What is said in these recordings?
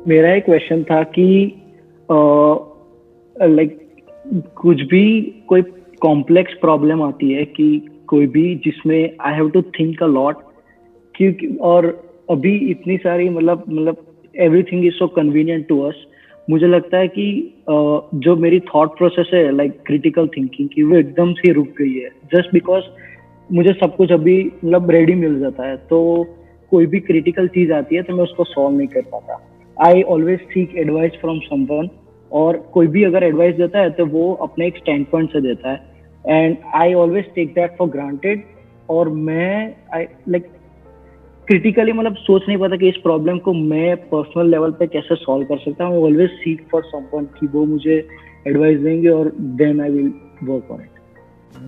मेरा एक क्वेश्चन था कि लाइक कुछ भी कोई कॉम्प्लेक्स प्रॉब्लम आती है कि कोई भी जिसमें I have to think a lot, क्योंकि और अभी इतनी सारी मतलब everything is so convenient to us. मुझे लगता है कि जो मेरी थॉट प्रोसेस है लाइक क्रिटिकल थिंकिंग की, वो एकदम से रुक गई है जस्ट बिकॉज मुझे सब कुछ अभी मतलब रेडी मिल जाता है। तो कोई भी क्रिटिकल चीज आती है तो मैं उसको सॉल्व नहीं कर पाता। I always seek advice from someone, और कोई भी अगर एडवाइस देता है तो वो अपने एक स्टैंड पॉइंट से देता है and I always take that for granted. और मैं आई लाइक क्रिटिकली मतलब सोच नहीं पाता कि इस प्रॉब्लम को मैं पर्सनल लेवल पे कैसे सॉल्व कर सकता हूँ। ऑलवेज सीक फॉर समवन कि वो मुझे एडवाइस देंगे और then I will work on it.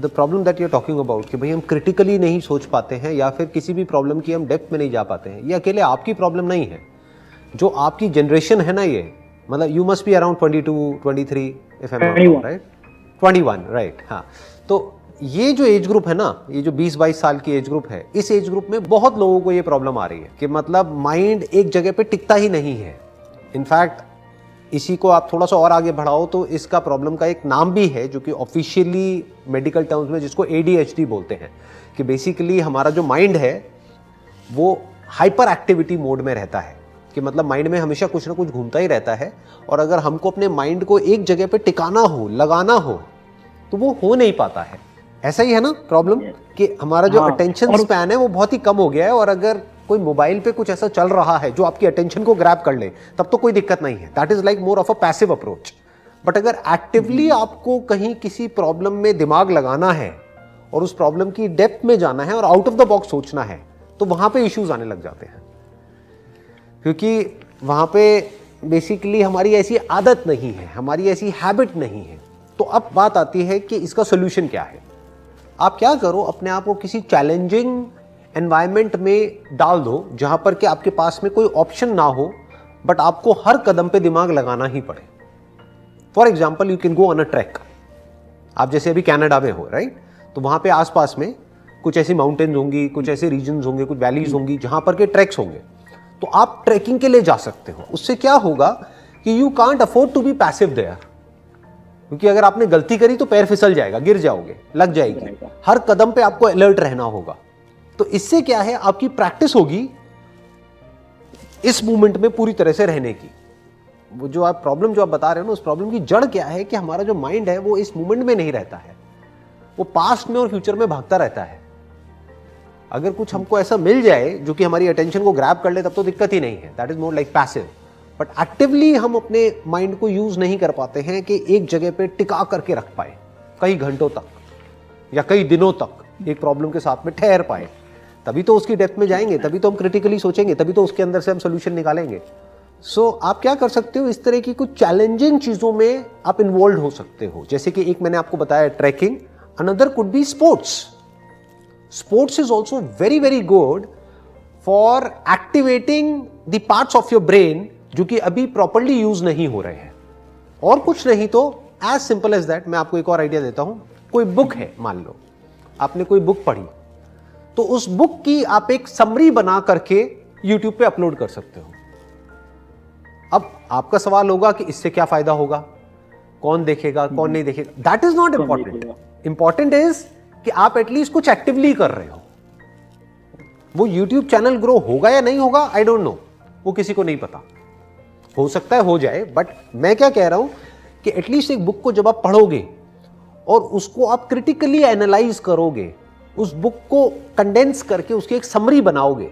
The problem that you are talking about कि भाई हम क्रिटिकली नहीं सोच पाते हैं या फिर किसी भी प्रॉब्लम की हम डेप्थ में नहीं जा पाते हैं, ये अकेले आपकी प्रॉब्लम नहीं है। जो आपकी जनरेशन है ना, ये मतलब you must be around 22, 23 if I am not wrong, right? 21, right. हाँ, तो ये जो एज ग्रुप है ना, ये जो 20-22 साल की एज ग्रुप है, इस एज ग्रुप में बहुत लोगों को ये प्रॉब्लम आ रही है कि मतलब माइंड एक जगह पे टिकता ही नहीं है। इनफैक्ट इसी को आप थोड़ा सा और आगे बढ़ाओ तो इसका प्रॉब्लम का एक नाम भी है जो कि ऑफिशियली मेडिकल टर्म्स में जिसको ADHD बोलते हैं, कि बेसिकली हमारा जो माइंड है वो हाइपर एक्टिविटी मोड में रहता है, कि मतलब माइंड में हमेशा कुछ ना कुछ घूमता ही रहता है। और अगर हमको अपने माइंड को एक जगह पे टिकाना हो, लगाना हो, तो वो हो नहीं पाता है। ऐसा ही है ना प्रॉब्लम, कि हमारा जो अटेंशन स्पैन है वो बहुत ही कम हो गया है। और अगर कोई मोबाइल पे कुछ ऐसा चल रहा है जो आपकी अटेंशन को ग्रैब कर ले, तब तो कोई दिक्कत नहीं है, that is like more of a passive approach. But अगर एक्टिवली आपको कहीं किसी प्रॉब्लम में दिमाग लगाना है और उस प्रॉब्लम की डेप्थ में जाना है और आउट ऑफ द बॉक्स सोचना है, तो वहां पे इश्यूज आने लग जाते हैं, क्योंकि वहां पे बेसिकली हमारी ऐसी आदत नहीं है, हमारी ऐसी हैबिट नहीं है। तो अब बात आती है कि इसका सोल्यूशन क्या है। आप क्या करो, अपने आप को किसी चैलेंजिंग एनवायरनमेंट में डाल दो जहां पर कि आपके पास में कोई ऑप्शन ना हो, बट आपको हर कदम पे दिमाग लगाना ही पड़े। For example, you can go on a track. आप जैसे अभी कनाडा में हो, राइट? तो वहां पे आसपास में कुछ ऐसी माउंटेन्स होंगी, कुछ ऐसे रीजन्स होंगे, कुछ वैलीज होंगी जहां पर के ट्रैक्स होंगे। तो आप ट्रैकिंग के लिए जा सकते हो। उससे क्या होगा कि you can't afford to be passive there, क्योंकि अगर आपने गलती करी तो पैर फिसल जाएगा, गिर जाओगे, लग जाएगी। हर कदम पे आपको अलर्ट रहना होगा। तो इससे क्या है, आपकी प्रैक्टिस होगी इस मूवमेंट में पूरी तरह से रहने की। वो जो आप प्रॉब्लम जो आप बता रहे हो ना, उस प्रॉब्लम की जड़ क्या है कि हमारा जो माइंड है वो इस मूवमेंट में नहीं रहता है, वो पास्ट में और फ्यूचर में भागता रहता है। अगर कुछ हमको ऐसा मिल जाए जो कि हमारी अटेंशन को ग्रैब कर ले, तब तो दिक्कत ही नहीं है, that is more like passive. But actively हम अपने माइंड को यूज नहीं कर पाते हैं कि एक जगह पे टिका करके रख पाए कई घंटों तक या कई दिनों तक एक प्रॉब्लम के साथ में ठहर पाए। तभी तो उसकी डेप्थ में जाएंगे, तभी तो हम क्रिटिकली सोचेंगे, तभी तो उसके अंदर से हम सोल्यूशन निकालेंगे। सो आप क्या कर सकते हो, इस तरह की कुछ चैलेंजिंग चीजों में आप इन्वॉल्व हो सकते हो। जैसे कि एक मैंने आपको बताया trekking, another could be sports. Sports is also very very good for activating the parts of your brain जो कि अभी प्रॉपरली यूज नहीं हो रहे हैं। और कुछ नहीं तो एज सिंपल एज दैट, मैं आपको एक और आइडिया देता हूं। कोई बुक है, मान लो आपने कोई बुक पढ़ी, तो उस बुक की आप एक समरी बना करके यूट्यूब पे अपलोड कर सकते हो। अब आपका सवाल होगा कि इससे क्या फायदा होगा, कौन देखेगा, कौन नहीं देखेगा। That is not important. Important is कि आप एटलीस्ट कुछ एक्टिवली कर रहे हो। वो यूट्यूब चैनल ग्रो होगा या नहीं होगा, आई डोंट नो, वो किसी को नहीं पता। हो सकता है हो जाए, बट मैं क्या कह रहा हूं कि एटलीस्ट एक बुक को जब आप पढ़ोगे और उसको आप क्रिटिकली एनालाइज करोगे, उस बुक को कंडेंस करके उसकी एक समरी बनाओगे।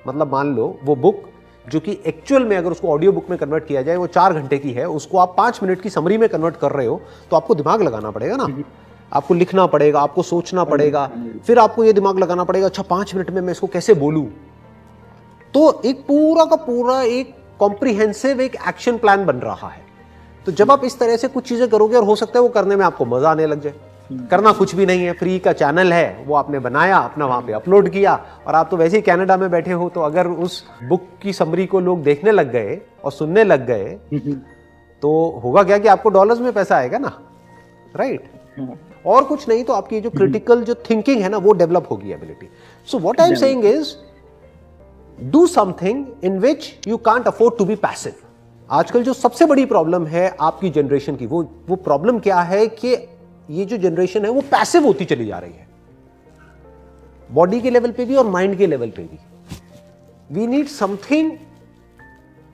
मतलब मान लो वो बुक जो कि एक्चुअल में अगर उसको ऑडियो बुक में कन्वर्ट किया जाए वो 4 घंटे की है, उसको आप 5 मिनट की समरी में कन्वर्ट कर रहे हो, तो आपको दिमाग लगाना पड़ेगा ना, आपको लिखना पड़ेगा, आपको सोचना पड़ेगा, फिर आपको ये दिमाग लगाना पड़ेगा अच्छा 5 मिनट में मैं इसको कैसे बोलूं। तो एक पूरा का पूरा एक कॉम्प्रिहेंसिव एक एक्शन प्लान बन रहा है। तो जब आप इस तरह से कुछ चीजें करोगे, और हो सकता है वो करने में आपको मजा आने लग जाए। करना कुछ भी नहीं है, फ्री का चैनल है, वो आपने बनाया, अपना वहां पे अपलोड किया, और आप तो वैसे ही कनाडा में बैठे हो, तो अगर उस बुक की समरी को लोग देखने लग गए और सुनने लग गए, तो होगा क्या कि आपको डॉलर्स में पैसा आएगा ना, राइट? और कुछ नहीं तो आपकी जो क्रिटिकल जो थिंकिंग है ना, वो डेवलप होगी ability. So what I am saying is do something in which you can't afford to be passive. आजकल जो सबसे बड़ी प्रॉब्लम है आपकी जनरेशन की, वो प्रॉब्लम क्या है कि ये जो जनरेशन है वो पैसिव होती चली जा रही है, बॉडी के लेवल पे भी और माइंड के लेवल पे भी। We need something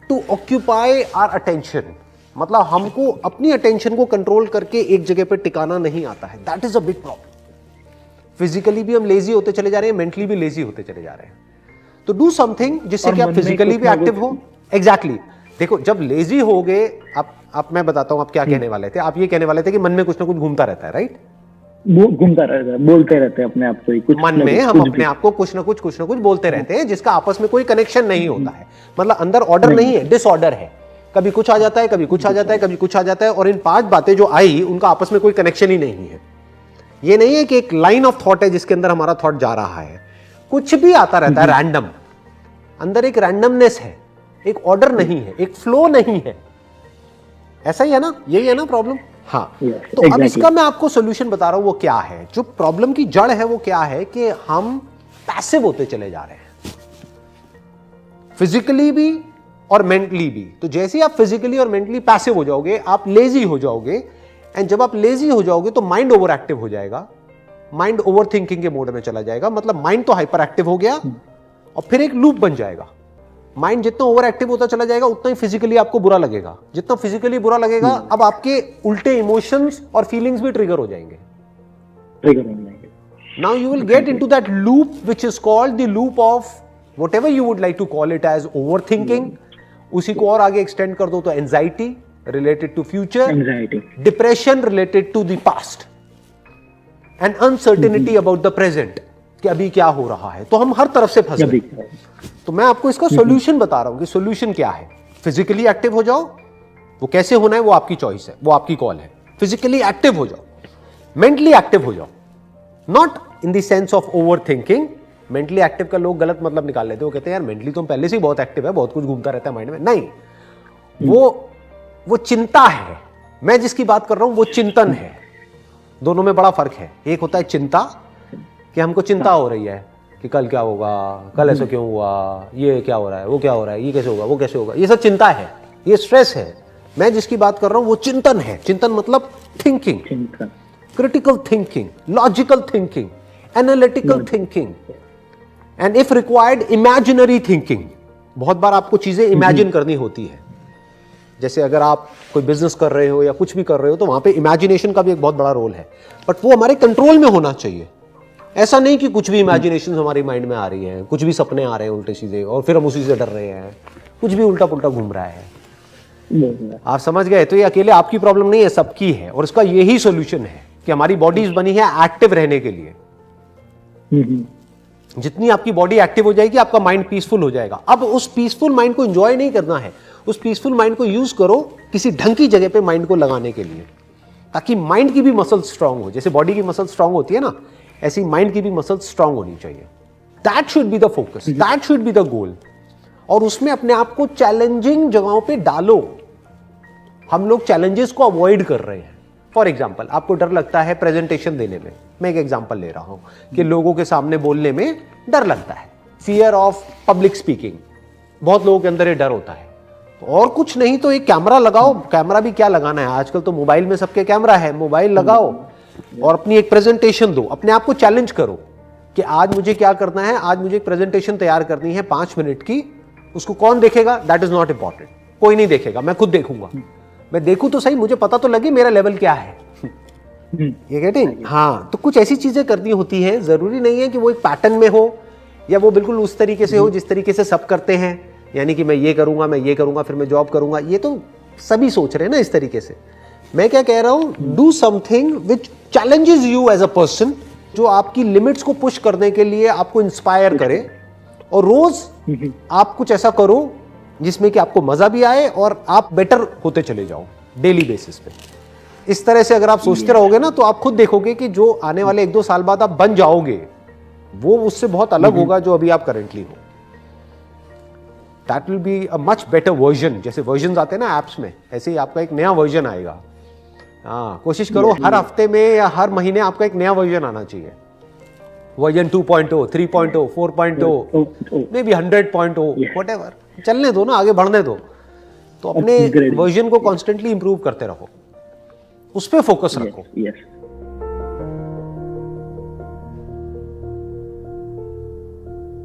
to occupy our attention, मतलब हमको अपनी अटेंशन को कंट्रोल करके एक जगह पे टिकाना नहीं आता है। That is a big problem. Physically भी हम लेजी होते चले जा रहे हैं, मेंटली भी लेजी होते चले जा रहे हैं। तो डू समथिंग जिससे कि आप फिजिकली भी एक्टिव हो। एग्जैक्टली देखो, जब लेजी हो गए आप मैं बताता हूं आप क्या कहने वाले थे। आप ये कहने वाले थे कि मन में कुछ ना कुछ घूमता रहता है, राइट? वो घूमता रहता है, बोलते रहते हैं अपने आप को ही कुछ मन में, हम अपने आप को कुछ ना कुछ बोलते रहते हैं जिसका आपस में कोई कनेक्शन नहीं होता है। मतलब अंदर ऑर्डर नहीं है, डिसऑर्डर है। कभी कुछ आ जाता है, कभी कुछ आ जाता है, कभी कुछ आ जाता है, और इन 5 बातें जो आई उनका आपस में कोई कनेक्शन ही नहीं है। ये नहीं है कि एक लाइन ऑफ थॉट है जिसके अंदर हमारा थॉट जा रहा है, कुछ भी आता रहता है रैंडम। अंदर एक रैंडमनेस है, एक ऑर्डर नहीं है, एक फ्लो नहीं है। ऐसा ही है ना, यही है ना प्रॉब्लम? हाँ। तो अब इसका मैं आपको सोल्यूशन बता रहा हूं, वो क्या है। जो प्रॉब्लम की जड़ है वो क्या है कि हम पैसिव होते चले जा रहे हैं, फिजिकली भी और मेंटली भी। तो जैसे ही आप फिजिकली और मेंटली पैसिव हो जाओगे, आप लेजी हो जाओगे, एंड जब आप लेजी हो जाओगे तो माइंड ओवर एक्टिव हो जाएगा, माइंड ओवर थिंकिंग के मोड में चला जाएगा। मतलब माइंड तो हाइपर एक्टिव हो गया और फिर एक लूप बन जाएगा। माइंड जितना ओवर एक्टिव होता चला जाएगा उतना ही फिजिकली आपको बुरा लगेगा। जितना फिजिकली बुरा लगेगा, अब आपके उल्टे इमोशंस और फीलिंग्स भी ट्रिगर हो जाएंगे। Now you will get into that loop which is called the loop of whatever you would like to call it as overthinking. उसी को और आगे एक्सटेंड कर दो तो anxiety related to future, depression related to the past, and uncertainty about the present, कि अभी क्या हो रहा है। तो हम हर तरफ से फंस गए। तो मैं आपको इसका सॉल्यूशन बता रहा हूं कि सॉल्यूशन क्या है। फिजिकली एक्टिव हो जाओ, वो कैसे होना है वो आपकी चॉइस है, वो आपकी कॉल है। फिजिकली एक्टिव हो जाओ, मेंटली एक्टिव हो जाओ, not in the sense of over thinking. Mentally active का लोग गलत मतलब निकाल लेते हैं, वो कहते हैं यार मेंटली तो पहले से ही बहुत एक्टिव है, बहुत कुछ घूमता रहता है माइंड में। नहीं, वो चिंता है। मैं जिसकी बात कर रहा हूं वो चिंतन है। दोनों में बड़ा फर्क है। एक होता है चिंता, कि हमको चिंता हो रही है कि कल क्या होगा, कल ऐसा क्यों हुआ, ये क्या हो रहा है, वो क्या हो रहा है, ये कैसे होगा, वो कैसे होगा, ये सब चिंता है, ये स्ट्रेस है। मैं जिसकी बात कर रहा हूं वो चिंतन है। चिंतन मतलब thinking, critical thinking, logical thinking, analytical thinking, and if required imaginary thinking. बहुत बार आपको चीजें इमेजिन करनी होती है। जैसे अगर आप कोई बिजनेस कर रहे हो या कुछ भी कर रहे हो तो वहां पे इमेजिनेशन का भी एक बहुत बड़ा रोल है, बट वो हमारे कंट्रोल में होना चाहिए। ऐसा नहीं कि कुछ भी इमेजिनेशन हमारी माइंड में आ रही है, कुछ भी सपने आ रहे हैं उल्टे सीधे और फिर हम उसी से डर रहे हैं, कुछ भी उल्टा पुल्टा घूम रहा है। आप समझ गए? तो ये अकेले आपकी प्रॉब्लम नहीं है, सबकी है। और इसका यही सॉल्यूशन है कि हमारी बॉडीज बनी है एक्टिव रहने के लिए। जितनी आपकी बॉडी एक्टिव हो जाएगी, आपका माइंड पीसफुल हो जाएगा। अब उस पीसफुल माइंड को एंजॉय नहीं करना है, उस पीसफुल माइंड को यूज करो किसी ढंग की जगह पे माइंड को लगाने के लिए, ताकि माइंड की भी मसल स्ट्रांग हो। जैसे बॉडी की मसल स्ट्रांग होती है ना, ऐसी माइंड की भी मसल स्ट्रांग होनी चाहिए। That should be the focus, that should be the goal. और उसमें अपने आप को चैलेंजिंग जगहों पे डालो। हम लोग चैलेंजेस को अवॉइड कर रहे हैं। फॉर एग्जाम्पल, आपको डर लगता है प्रेजेंटेशन देने में। मैं एक एग्जाम्पल ले रहा हूं कि लोगों के सामने बोलने में डर लगता है, फियर ऑफ पब्लिक स्पीकिंग। बहुत लोगों के अंदर ये डर होता है। और कुछ नहीं तो एक कैमरा लगाओ। कैमरा भी क्या लगाना है, आजकल तो मोबाइल में सबके कैमरा है। मोबाइल लगाओ और अपनी एक प्रेजेंटेशन दो। अपने आप को चैलेंज करो कि आज मुझे क्या करना है। आज मुझे एक प्रेजेंटेशन तैयार करनी है 5 मिनट की। उसको कौन देखेगा, दैट इज नॉट इंपॉर्टेंट। कोई नहीं देखेगा, मैं खुद देखूंगा। मैं देखूं तो सही, मुझे पता तो लगे मेरा लेवल क्या है। ये गेटिंग? हाँ, तो कुछ ऐसी चीजें करनी होती है। जरूरी नहीं है कि वो एक पैटर्न में हो या वो बिल्कुल उस तरीके से हो जिस तरीके से सब करते हैं। यानी कि मैं ये करूंगा, मैं ये करूंगा, फिर मैं जॉब करूंगा। ये तो सभी सोच रहे हैं ना इस तरीके से। मैं क्या कह रहा हूं, do something which challenges you as a person, जो आपकी लिमिट्स को पुश करने के लिए आपको इंस्पायर करे। और रोज आप कुछ ऐसा करो जिसमें कि आपको मजा भी आए और आप बेटर होते चले जाओ डेली बेसिस पे। इस तरह से अगर आप सोचते रहोगे ना, तो आप खुद देखोगे कि जो आने वाले 1-2 साल बाद आप बन जाओगे, वो उससे बहुत अलग होगा जो अभी आप करेंटली हो। That will be a much better version. जैसे वर्जन आते हैं ना एप्स में, ऐसे ही आपका एक नया वर्जन आएगा। हाँ, कोशिश करो हर हफ्ते में या हर महीने आपका एक नया वर्जन आना चाहिए। वर्जन 2.0, 3.0, 4.0, मे बी 100.0, व्हाटएवर, चलने दो ना, आगे बढ़ने दो। तो अपने वर्जन को कॉन्स्टेंटली इंप्रूव करते रहो, उस पर फोकस रखो।